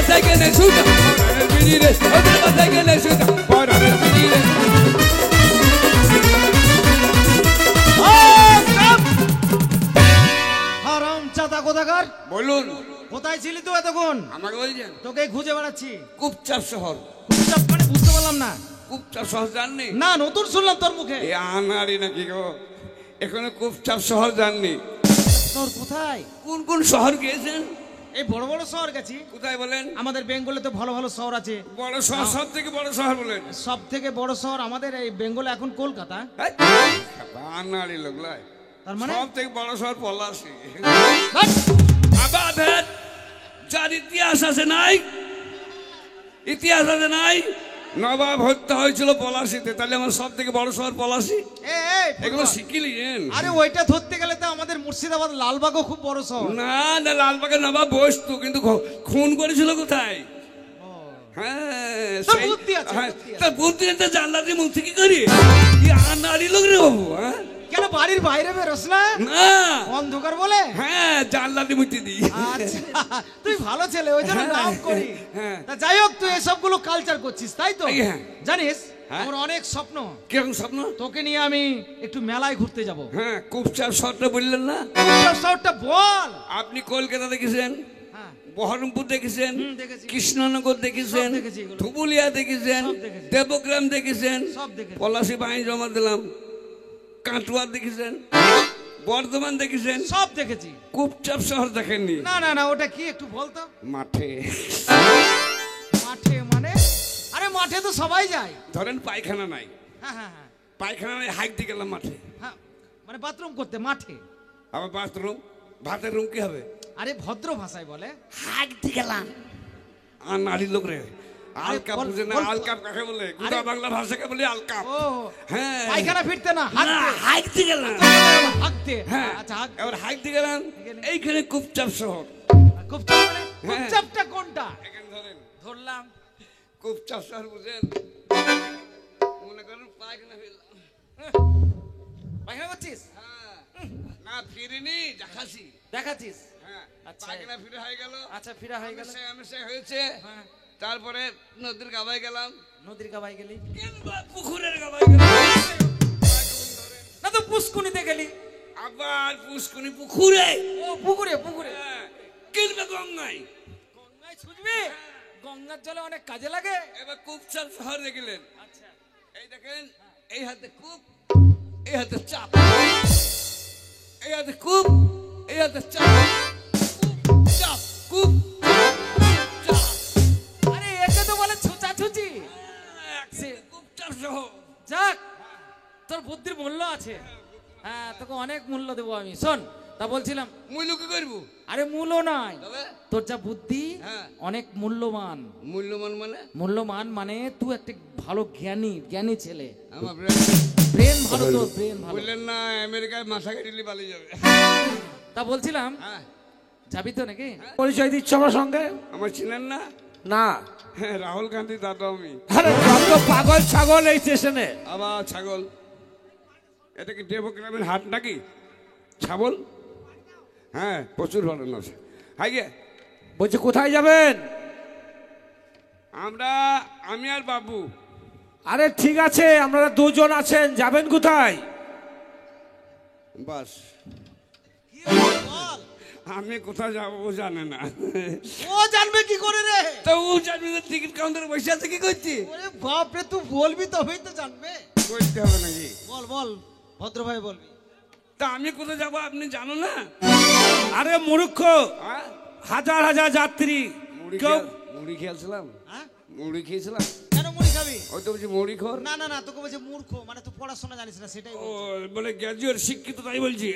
মাথায় গেলে সুতা পরানের বিড়ি রে ওদের মাথায় গেলে সুতা পরানের বিড়ি রে হারাম চাতা কোথাকার বলুন কোথায় ছিলি তুই এতক্ষণ? আমাকে বলছেন তোকে খুঁজে বেড়াচ্ছি। কুপচাপ শহর। কুপচাপ মানে বুঝতে পারলাম না। কুপচাপ শহর জাননি? না, নতুন শুনলাম তোর মুখে। এই আনাড়ি নাকি গো, এখানে কুপচাপ শহর জাননি? তোর কোথায়? কোন কোন শহর গিয়েছেন? এই বড় বড় শহর গেছি। কোথায় বলেন? আমাদের বেঙ্গলে তো ভালো ভালো শহর আছে। বড় শহর, সব থেকে বড় শহর বলেন? সব থেকে বড় শহর আমাদের এই বেঙ্গলে এখন কলকাতা। আনাড়ি লোকলাই, তার মানে সব থেকে বড় শহর পলাশী। বাস! আবার যার ইতিহাস আছে নাই, ইতিহাস আছে নাই, নবাব হত্যা হয়েছিল পলাশিতে, তাহলে আমার সব থেকে বড় শহর পলাশি। এগুলো শিখিলেন? আরে ওইটা ধরতে গেলে তো আমাদের মুর্শিদাবাদ লালবাগও খুব বড় শহর। না না, লালবাগে নবাব বসতো, কিন্তু খুন করেছিল কোথায়? হ্যাঁ, তার বুদ্ধি জানলাতে মুখ থেকে করি আনাড়ি লোক রে বাবু। হ্যাঁ, কেন বাড়ির বাইরে বেরোস না? না, অন্ধকার বলে। হ্যাঁ, জানলাতে মুক্তি দিই। আচ্ছা, তুই ভালো ছেলে, ওই জন্য নাম করি। তা যাই হোক, তুই এসবগুলো কালচার করছিস তাই তো? জানিস আমার অনেক স্বপ্ন। কিরকম স্বপ্ন? তোকে নিয়ে আমি একটু মেলায় ঘুরতে যাব। হ্যাঁ, কুপচাপ শহরটা বললেন না? কুপচাপ শহরটা বল। আপনি কলকাতা দেখেছেন, বহরমপুর দেখেছেন, কৃষ্ণনগর দেখেছেন, ধুবুলিয়া দেখেছেন, দেবগ্রাম দেখেছেন, পলাশি বাহিনী জমা দিলাম, কাটুয়া দেখেছেন, বর্ধমান দেখেছেন, সব দেখেছি। কুপচাপ শহর দেখেননি? না না না, ওটা কি একটু বলতো? মাঠে। মাঠে মানে? আরে মাঠে তো সবাই যায়। ধরেন পায়খানা নাই, হ্যাঁ হ্যাঁ হ্যাঁ, পায়খানা নাই, হাইক দিয়ে গেলাম মাঠে। হ্যাঁ, মানে বাথরুম করতে মাঠে। আবার বাথরুম, ভাতের রুম কি হবে? আরে ভদ্র ভাষায় বলে হাইক দিয়ে গেলাম। আর নারী লোক রে আলকাপ বুঝে না? আলকাপ কাকে বলে? গোটা বাংলা ভাষাকে বলে আলকাপ। ও হ্যাঁ, পায়খানা ফিরতে না, হাইক দিয়ে গেলাম। হাঁকতে। হ্যাঁ, আচ্ছা, এবার হাইক দিয়ে গেলাম এইখানে কুপচাপ শহর। কুপচাপ মানে? কুপচাপটা কোনটা? এখানে ধরেন, ধরলাম। কুপচাপ শহর বুঝেন? মনে করেন পায়খানা ফেললাম। পায়খানা করছিস? হ্যাঁ, না ফিরিনি, দেখাচ্ছি। দেখাচ্ছিস? হ্যাঁ, আচ্ছা, পায়খানা ফিরে হয়ে গেল। আচ্ছা, ফিরা হয়ে গেল, হয়েছে। হ্যাঁ, তারপরে নদীর গাবায় গেলাম। নদীর গাবায় গেলি? কিংবা পুকুরের গাবায় গেলাম। না তো পুষ্কুনিতে গেলি? আবার পুষ্কুনি পুকুরে। ও পুকুরে, পুকুরে। কিংবা গঙ্গায়। গঙ্গায় ছুটবি? গঙ্গার জলে অনেক কাজে লাগে। এবার কুপচাপ শহর দেখলেন? আচ্ছা, এই দেখেন, এই হাতে কূপ, এই হাতে চাপ, এই হাতে কূপ, এই হাতে চাপ, চাপ, কূপ, চাপ। আরে একে তো বলে ছুচাছুচি। কুপচাপ শহর। যাক, তোর বুদ্ধির মূল্য আছে। হ্যাঁ, তোকে অনেক মূল্য দেবো আমি। শোন, তা বলছিলাম মূল্য কি করবো? আরে মূল্য নাই, তোর যা বুদ্ধি অনেক মূল্যবান। মূল্যবান মানে? মূল্যবান মানে তুই একটা ভালো জ্ঞানী, জ্ঞানী ছেলে। আমার ব্রেন ভালো, তোর ব্রেন ভালো। বললেন না আমেরিকায় মাথা কেটে পালিয়ে যাবে? তা বলছিলাম যাবি তো নাকি? পরিচয় দিচ্ছ আমার সঙ্গে? আমার চিনেন না? না। হ্যাঁ, রাহুল গান্ধী দাদা আমি। আরে কত পাগল ছাগল এই স্টেশনে। আবার ছাগল? এটা কি দেবগ্রামের হাট নাকি? ছাগল? হ্যাঁ, প্রচুর ভালো আছে। হাই গে, বলছে কোথায় যাবেন? আমি আর বাবু। আরে ঠিক আছে, আপনারা দুজন আছেন, যাবেন কোথায়? বাস। আমি কোথায় যাবো ও জানে না। ও জানবে কি করে রে? তো ও জানবে না, টিকিট কাউন্টারে বসে আছে কি করছি? ওরে বাপ রে, তুই বলবি তবেই তো জানবে। বলতে হবে নাকি? বল বল, ভদ্রভাবে বলবি। তা আমি কোথায় যাবো আপনি জানো না? আরে মূর্খ, হাজার হাজার যাত্রী। মুড়ি খেয়েছিলাম। হ্যাঁ, মুড়ি খেয়েছিলাম। কেন মুড়ি খাবি? ওই তো বলছি মুড়ি খোর। না না না, তোকে বলছে মূর্খ, মানে তুই পড়াশোনা জানিস না সেটাই ও বলে গ্র্যাজুয়েট শিক্ষিত, তাই বলছি।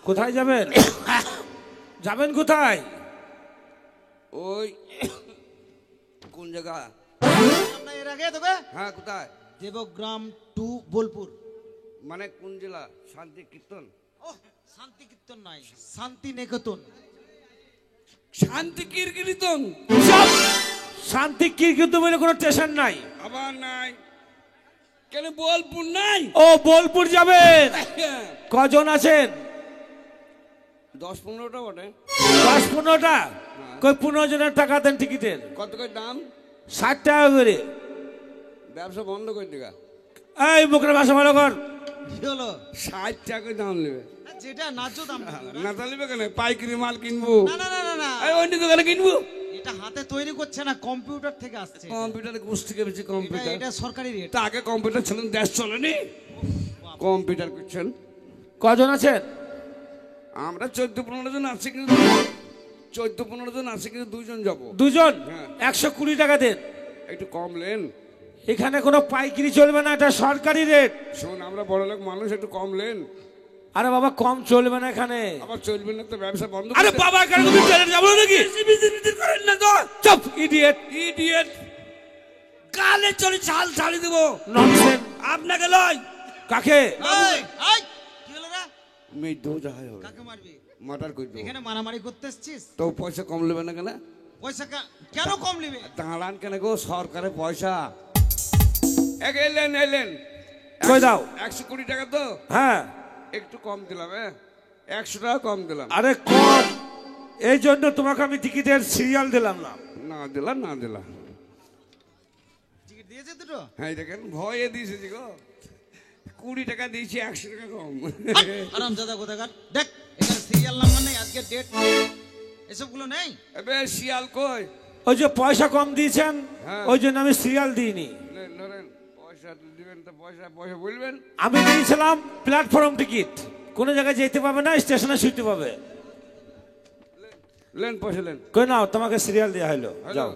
কোথায় যাবেন? যাবেন কোথায়? ওই কোন জায়গা? এর আগে তোকে? হ্যাঁ, কোথায়? দেবগ্রাম টু বোলপুর। মানে কোন জেলা? শান্তি কীর্তন? ও, শান্তি কীর্তন নয়, শান্তি নিকেতন। শান্তি কীর্তন? শান্তি কীর্তন বলে কোনো স্টেশন নাই। আবার নাই? কেন বোলপুর নাই? ও বোলপুর যাবেন? কজন আছেন? 10-15টা বটে। 10-15টা কই 15 জনের টাকা দেন টিকিটের। কত করে দাম? 60 টাকা করে। ব্যবসা বন্ধ করে দিগা। এই মুখের ভাষা ভালো কর। কি হলো? 60 টাকা দাম নেবে। যেটা ন্যায্য দাম না তা নেবে কেন? পাইকারি মাল কিনবো। না না না না না, এই অন্য দোকানে কিনবো। এটা হাতে তৈরি করছে না, কম্পিউটার থেকে আসছে। কম্পিউটারে গোস থেকে বেশি কম্পিউটার। এটা সরকারি রেট। তা আগে কম্পিউটার ছিলেন, দেশ চলেনি। কম্পিউটার করছেন। কজন আছেন? আমরা 14-15 জন আছি, কিন্তু 14-15 জন আছি, কিন্তু 2 জন যাবো। 2 জন? হ্যাঁ। 120 টাকা দেন। একটু কম লেন। এখানে কোনো পাইকারি চলবে না, এটা সরকারি রেট। শোন, আমরা বড় লোক মানুষ, একটু কম লেন। আরে বাবা কম চলবে না এখানে। আবার চলবে না তো ব্যবসা বন্ধ। আরে বাবা কেন তুমি চলে যাবো নাকি? করেন না তো। চুপ ইডিয়েট। ইডিয়েট। কালে চলে চাল ছাড়ি দেবো। ননসেন্স। আপনাকে লয়। কাকে? এই এই কি হলো রে? মেয়ে দো যাই হবে। কাকে মারবি? মার্ডার করে দেবো। এখানে মারামারি করতে এসেছিস? তো পয়সা কম নেবে না কেন? পয়সা কেন কম নেবে? দাঁড়ান কেন গো, সরকারের পয়সা। এলেন এলেন। কই দাও? 120 টাকা তো। হ্যাঁ একটু কম দিলাম। 100 টাকা কম দিলাম। আরে কম, এই জন্য তোমাকে আমি টিকিটের সিরিয়াল দিলাম না। না দিলাম, না দিলাম। টিকিট দিয়েছে দুটো? হ্যাঁ দেখেন, ভয়ে দিয়েছে গো। 20 টাকা দিয়েছি, 100 টাকা কম। আরাম দাদা কোথাকার। দেখ এখানে সিরিয়াল নাম্বার নেই, আজকে ডেট এসবগুলো নেই। এবে শিয়াল কই? ওই যে পয়সা কম দিয়েছেন, হ্যাঁ। ওই জন্য আমি সিরিয়াল দিইনি। ধরেন পয়সা দিবেন তো, পয়সা পয়সা বলবেন। আমি দিয়েছিলাম প্ল্যাটফর্ম টিকিট, কোনো জায়গায় যেতে পাবে না, স্টেশনে শুতে পাবে। লেন পয়সা লেন। কই নাও, তোমাকে সিরিয়াল দেওয়া হলো। যাও।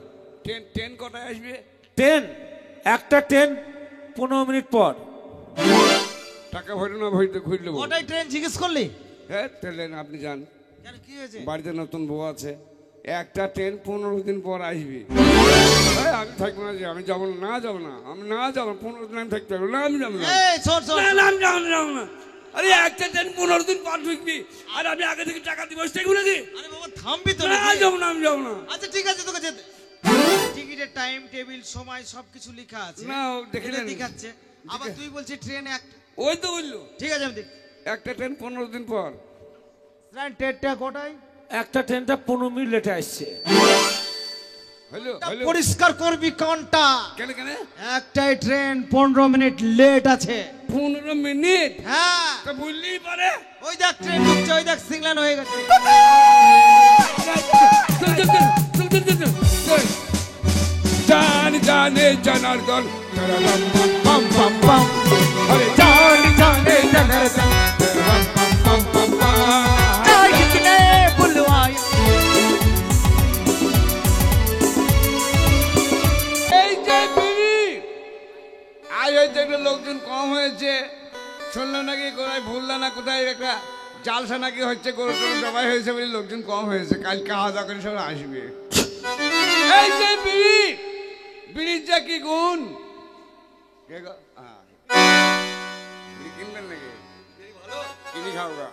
ট্রেন কটায় আসবে? ট্রেন একটা ট্রেন 15 মিনিট পর। টাকা ভরে না ভরতে ঘুরলে। কটায় ট্রেন জিজ্ঞেস করলি? হ্যাঁ তেলেন, আপনি যান। কেন কি হয়েছে? বাড়িতে নতুন বউ আছে, একটা ট্রেন 15 দিন পর আসবে। আমি থাকবো না, যে আমি যাবো না, না যাবো না, আমি না যাবো 15 দিন আমি থাকতে পারবো না, আমি যাবো না। এই শোন শোন, না আমি যাবো না, যাবো না। আরে একটা ট্রেন 15 দিন পর ঢুকবি, আর আমি আগে থেকে টাকা দিব, সেগুলো নাকি? আরে বাবা থামবি তো না নাকি? যাবো না, আমি যাবো না। আচ্ছা ঠিক আছে, তোকে যেতে টিকিটের টাইম টেবিল সময় সবকিছু লেখা আছে। না, ও দেখলেন? দেখাচ্ছে। আবার তুই বলছিস ট্রেন এক। ওই তো বললো ঠিক আছে আমি দেখ। একটা ট্রেন 15 দিন পর। ট্রেনটা কটায়? একটা ট্রেনটা 15 মিনিট লেটে আসছে। হ্যালো হ্যালো, পরিষ্কার করবি কোনটা? কেন কেন? একটাই ট্রেন 15 মিনিট লেট আছে। 15 মিনিট? হ্যাঁ তা বললেই পারে। ওই দেখ ট্রেন ঢুকছে, ওই দেখ সিগন্যাল হয়ে গেছে। জান জানে জনার্দন, পাম পাম পাম। আরে জান জানে জনার্দন, পাম পাম পাম। আয় কিতনে বুলওয়ায়। এই যে বিড়ি আজ হয়েছে, একটা লোকজন কম হয়েছে। শুনলাম নাকি কোথায় ভুললা না কোথায় একটা জালসা নাকি হচ্ছে, গরু টরু জবাই হয়েছে বলে লোকজন কম হয়েছে। কাল খাওয়া দাওয়া করে সব আসবে। এই যে বিড়ি, বিড়ির যা কি গুণ। কে গো? বিড়ি কিনবেন নাকি? কিনি খাও গা।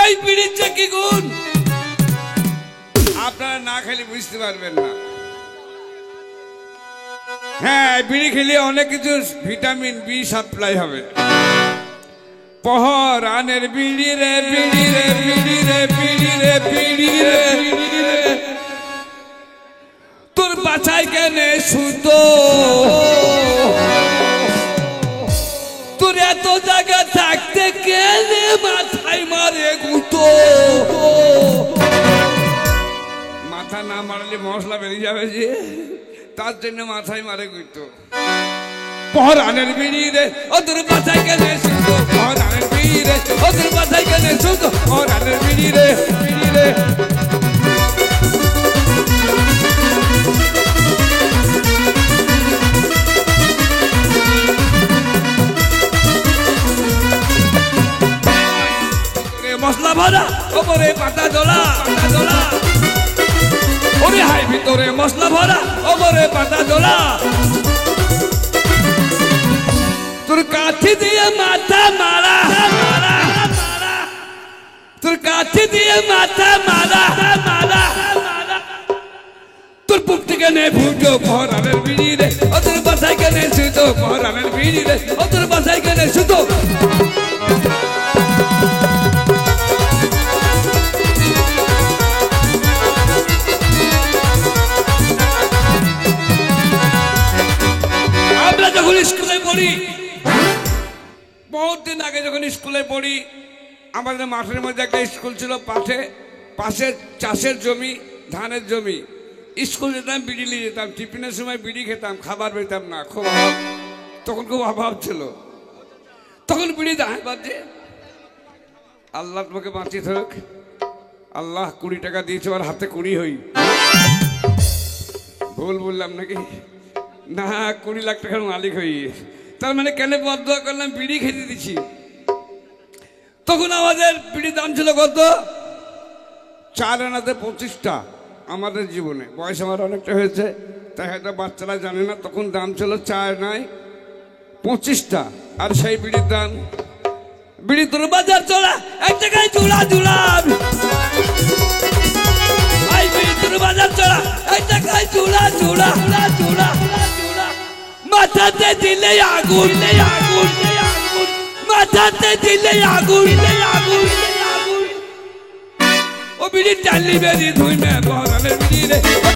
এই বিড়ির যা কি গুণ, আপনারা না খেলে বুঝতে পারবেন না। হ্যাঁ, বিড়ি খেলে অনেক কিছু ভিটামিন বি সাপ্লাই হবে। পহরানের বিড়ি রে, বিড়ি রে, বিড়ি রে, বিড়ি রে, বিড়ি রে, বিড়ি রে, তোর বাছাই কেনে সুতো, তোর এত জায়গা থাকতে কেনে মাথায় মারে গুতো। মাথা না মারলে মশলা বেরিয়ে যাবে যে, তার জন্য মাথায় মারে গুতো। পহরানের বিড়ি রে, ওদের বাছাই কেনে সুতো, পহরানের বিড়ি রে, ওদের বাছাই কেনে সুতো, পহরানের বিড়ি রে, বিড়ি রে। মশলা ভরা ওপরে পাতা দোলা, পাতা দোলা। ওরে হাই ভিতরে মশলা ভরা ওপরে পাতা দোলা। তোর কাঠি দিয়ে মাথা মারা, মারা, মারা। তোর কাঠি দিয়ে মাথা মারা, মারা, মারা। তোর বুক থেকে নে ফুটো, পহরানের বিড়ি রে, ওদের বাসায় কেনে সুতো, পহরানের বিড়ি রে, ওদের বাসায় কেনে সুতো। স্কুলে পড়ি, আমাদের মাঠের মধ্যে একটা স্কুল ছিল, পাশে চাষের জমি, ধানের জমি। স্কুল যেতাম, বিড়ি নিয়ে যেতাম, টিফিনের সময় বিড়ি খেতাম, খাবার পেতাম না, খুব অভাব, তখন খুব অভাব ছিল, তখন বিড়ি দাঁড়ায় বাজে। আল্লাহ তোমাকে বাঁচিয়ে থাক, আল্লাহ 20 টাকা দিয়েছে, আর হাতে 20 হই, ভুল বললাম নাকি? না, 20 লাখ টাকার মালিক হই। তার মানে কেন বদয়া করলাম? বিড়ি খেতে দিচ্ছি। তখন আমাদের বিড়ির দাম ছিল কত? 4 আনাতে 25টা। আমাদের জীবনে বয়স আমার অনেকটা হয়েছে, তাই হয়তো বাচ্চারা জানে না, তখন দাম ছিল 4 আনায় 25টা। আর সেই বিড়ির দাম, বিড়ি তোর বাজার চড়া, এক জায়গায় জুড়া জুড়া, বিড়ি তোর বাজার চড়া, এক জায়গায় জুড়া জুড়া জুড়া, মাথাতে দিলে আগুন, আগুন, মাথাতে দিলে আগুন, আগুন, ও বিড়ি চালি বেরি ধুই মে বহরালে বিড়ি রে।